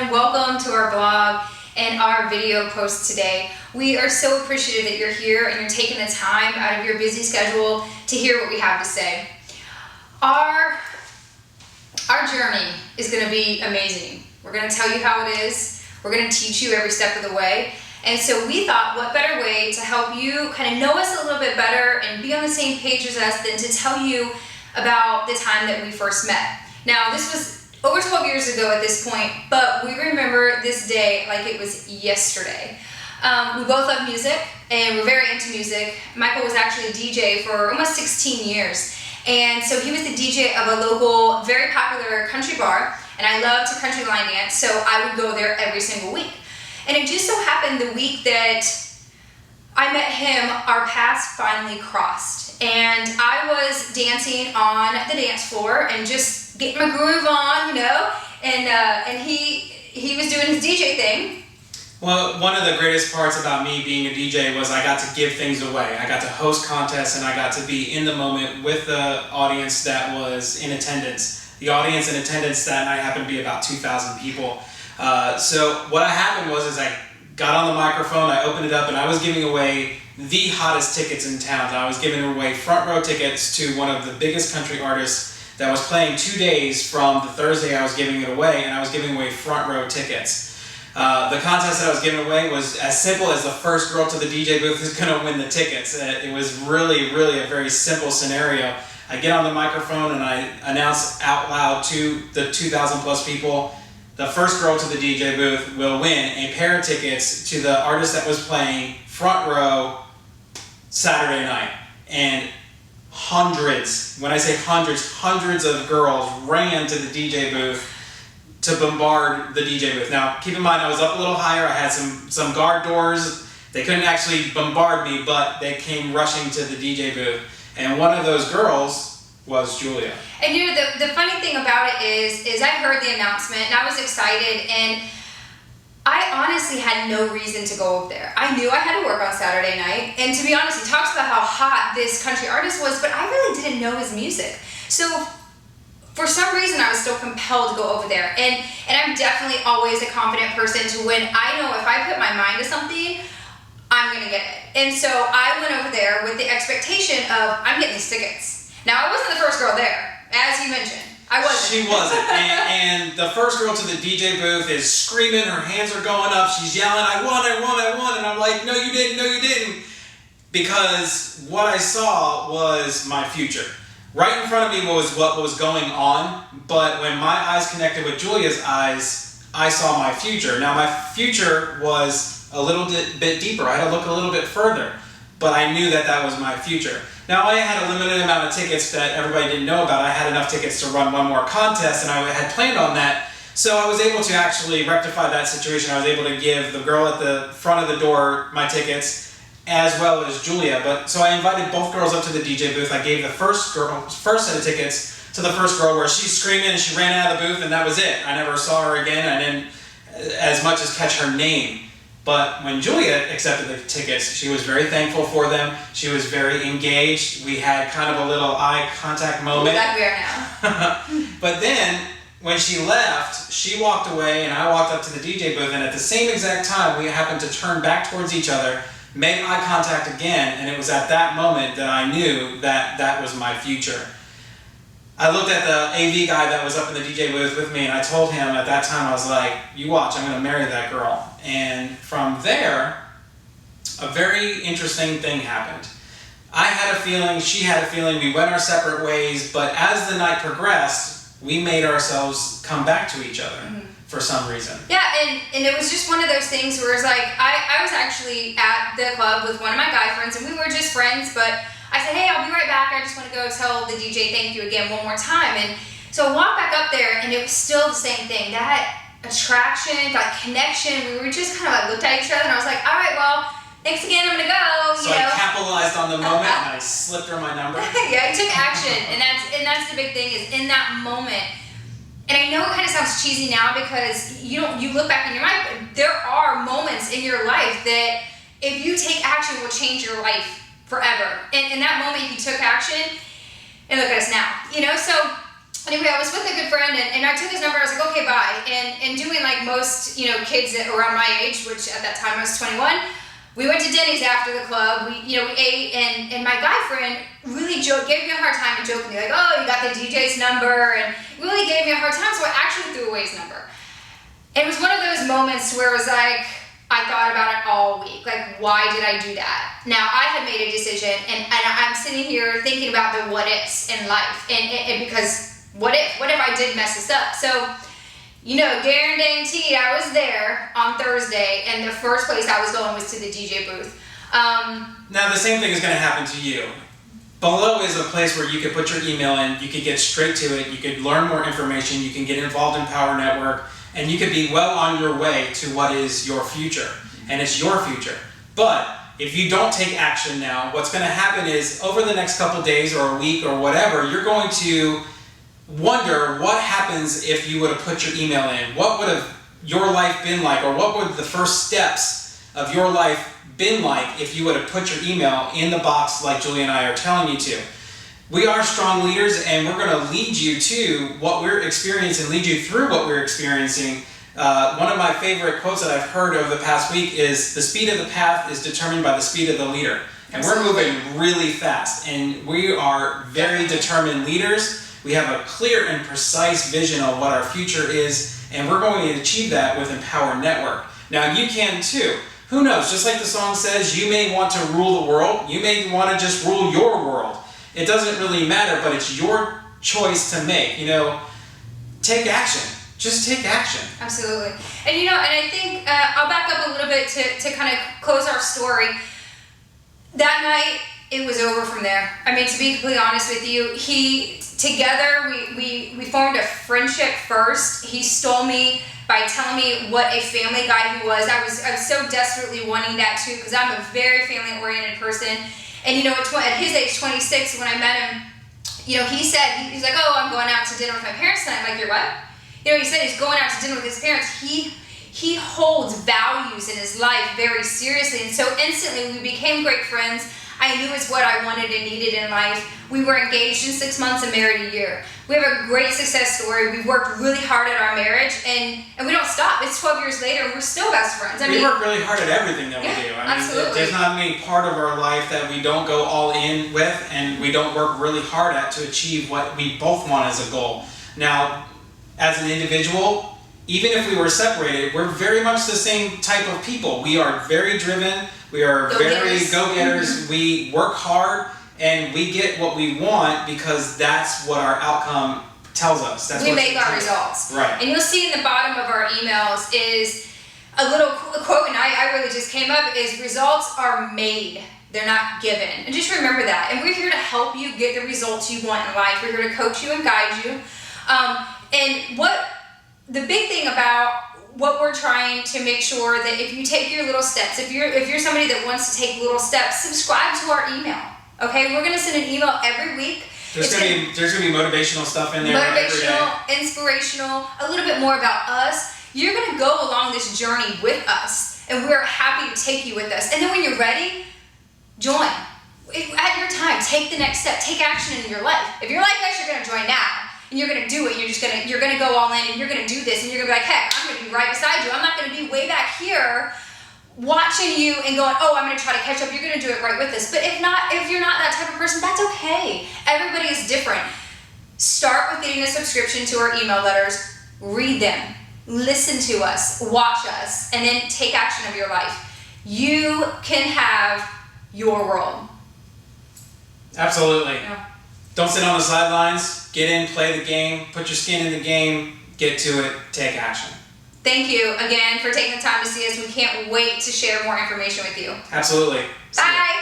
everyone. Welcome to our blog and our video post today. We are so appreciative that you're here and you're taking the time out of your busy schedule to hear what we have to say. Our journey is going to be amazing. We're going to tell you how it is. We're going to teach you every step of the way. And so we thought, what better way to help you kind of know us a little bit better and be on the same page as us than to tell you about the time that we first met. Now, this was over 12 years ago at this point, but we remember this day like it was yesterday. We both love music and we're very into music. Michael was actually a DJ for almost 16 years. And so he was the DJ of a local, very popular country bar, and I love to country line dance, so I would go there every single week. And it just so happened the week that I met him, our paths finally crossed. And I was dancing on the dance floor and just getting my groove on, you know, and he was doing his DJ thing. Well, one of the greatest parts about me being a DJ was I got to give things away. I got to host contests and I got to be in the moment with the audience that was in attendance. The audience in attendance that night happened to be about 2,000 people. So what happened was I got on the microphone, I opened it up, and I was giving away the hottest tickets in town. I was giving away front row tickets to one of the biggest country artists that was playing 2 days from the Thursday I was giving it away, and I was giving away front row tickets. The contest that I was giving away was as simple as the first girl to the DJ booth is going to win the tickets. It was really, really a very simple scenario. I get on the microphone and I announce out loud to the 2,000 plus people, the first girl to the DJ booth will win a pair of tickets to the artist that was playing front row Saturday night. And hundreds, when I say hundreds of girls ran to the DJ booth to bombard the DJ booth. Now, keep in mind, I was up a little higher. I had some guard doors. They couldn't actually bombard me, but they came rushing to the DJ booth. And one of those girls was Julia. And you know, the funny thing about it is I heard the announcement and I was excited, and I honestly had no reason to go over there. I knew I had to work on Saturday night, and to be honest, he talks about how hot this country artist was, but I really didn't know his music. So for some reason, I was still compelled to go over there. And I'm definitely always a confident person to when I know if I put my mind to something, I'm gonna get it. And so I went over there with the expectation of, I'm getting these tickets. Now, I wasn't the first girl there, as you mentioned. I wasn't. She wasn't. And the first girl to the DJ booth is screaming, her hands are going up, she's yelling, I won. And I'm like, no you didn't. Because what I saw was my future. Right in front of me was what was going on, but when my eyes connected with Julia's eyes, I saw my future. Now my future was a little bit deeper. I had to look a little bit further, but I knew that was my future. Now I had a limited amount of tickets that everybody didn't know about. I had enough tickets to run one more contest, and I had planned on that. So I was able to actually rectify that situation. I was able to give the girl at the front of the door my tickets, as well as Julia. So I invited both girls up to the DJ booth. I gave the first set of tickets to the first girl, where she's screaming and she ran out of the booth, and that was it. I never saw her again. I didn't as much as catch her name. But when Julia accepted the tickets, she was very thankful for them. She was very engaged. We had kind of a little eye contact moment. That we are now. But then, when she left, she walked away and I walked up to the DJ booth, and at the same exact time, we happened to turn back towards each other, made eye contact again, and it was at that moment that I knew that was my future. I looked at the AV guy that was up in the DJ booth with me, and I told him at that time, I was like, you watch, I'm going to marry that girl. And from there, a very interesting thing happened. I had a feeling, she had a feeling, we went our separate ways, but as the night progressed, we made ourselves come back to each other. Mm-hmm. For some reason. Yeah, and it was just one of those things where it's like, I was actually at the club with one of my guy friends, and we were just friends, but I said, hey, I'll be right back. I just want to go tell the DJ thank you again one more time. And so I walked back up there, and it was still the same thing. That attraction, that connection, we were just kind of like looked at each other, and I was like, all right, well, thanks again, I'm going to go. So I capitalized on the moment, and I slipped her my number. Yeah, I took action, and that's the big thing, is in that moment. And I know it kind of sounds cheesy now because you look back in your mind, but there are moments in your life that if you take action will change your life forever. And in that moment, you took action, and look at us now. You know, so anyway, I was with a good friend, and I took his number. I was like, okay, bye. And doing like most, kids that around my age, which at that time I was 21, we went to Denny's after the club. We ate, and my guy friend really gave me a hard time and jokingly like, oh, you got the DJ's number, and really gave me a hard time. So I actually threw away his number. It was one of those moments where it was like, I thought about it all week. Like, why did I do that? Now, I had made a decision, and I'm sitting here thinking about the what ifs in life, and because what if I did mess this up? So, guaranteed I was there on Thursday, and the first place I was going was to the DJ booth. Now, the same thing is going to happen to you. Below is a place where you could put your email in, you could get straight to it, you could learn more information, you can get involved in Power Network, and you could be well on your way to what is your future. And it's your future. But if you don't take action now, what's going to happen is over the next couple days or a week or whatever, you're going to wonder what happens if you would have put your email in. What would have your life been like, or what would the first steps of your life been like if you would have put your email in the box like Julie and I are telling you to. We are strong leaders, and we're going to lead you to what we're experiencing, lead you through what we're experiencing. One of my favorite quotes that I've heard over the past week is, the speed of the path is determined by the speed of the leader. And we're moving really fast, and we are very determined leaders. We have a clear and precise vision of what our future is, and we're going to achieve that with Empower Network. Now, you can too. Who knows? Just like the song says, you may want to rule the world. You may want to just rule your world. It doesn't really matter, but it's your choice to make. Take action. Just take action. Absolutely. And I think I'll back up a little bit to kind of close our story. That night, it was over from there. I mean, to be completely honest with you, together we formed a friendship first. He stole me by telling me what a family guy he was. I was so desperately wanting that too, because I'm a very family-oriented person. And at his age, 26, when I met him, he said, he's like, oh, I'm going out to dinner with my parents tonight. I'm like, you're what? He said he's going out to dinner with his parents. He holds values in his life very seriously. And so instantly we became great friends. I knew it's what I wanted and needed in life. We were engaged in 6 months and married a year. We have a great success story. We've worked really hard at our marriage, and we don't stop. It's 12 years later, and we're still best friends. We work really hard at everything that we do. Absolutely. There's not any part of our life that we don't go all in with, and we don't work really hard at to achieve what we both want as a goal. Now, as an individual, even if we were separated, we're very much the same type of people. We are very driven. We are very go-getters. We work hard, and we get what we want because that's what our outcome tells us. We make our results. Right. And you'll see in the bottom of our emails is a little quote, and I really just came up, is results are made. They're not given. And just remember that. And we're here to help you get the results you want in life. We're here to coach you and guide you. And the big thing about what we're trying to make sure that if you take your little steps, if you're somebody that wants to take little steps, subscribe to our email. Okay, we're gonna send an email every week. There's gonna be motivational stuff in there. Motivational, inspirational, a little bit more about us. You're gonna go along this journey with us, and we're happy to take you with us. And then when you're ready, join. At your time, take the next step. Take action in your life. If your life goals, you're gonna join now. And you're gonna do it. You're gonna go all in, and you're gonna do this, and you're gonna be like, heck, I'm gonna be right beside you. I'm not gonna be way back here watching you and going, oh, I'm gonna try to catch up. You're gonna do it right with us. But if you're not that type of person, that's okay. Everybody is different. Start with getting a subscription to our email letters. Read them. Listen to us. Watch us. And then take action of your life. You can have your world. Absolutely. Yeah. Don't sit on the sidelines. Get in, play the game, put your skin in the game, get to it, take action. Thank you again for taking the time to see us. We can't wait to share more information with you. Absolutely. Bye.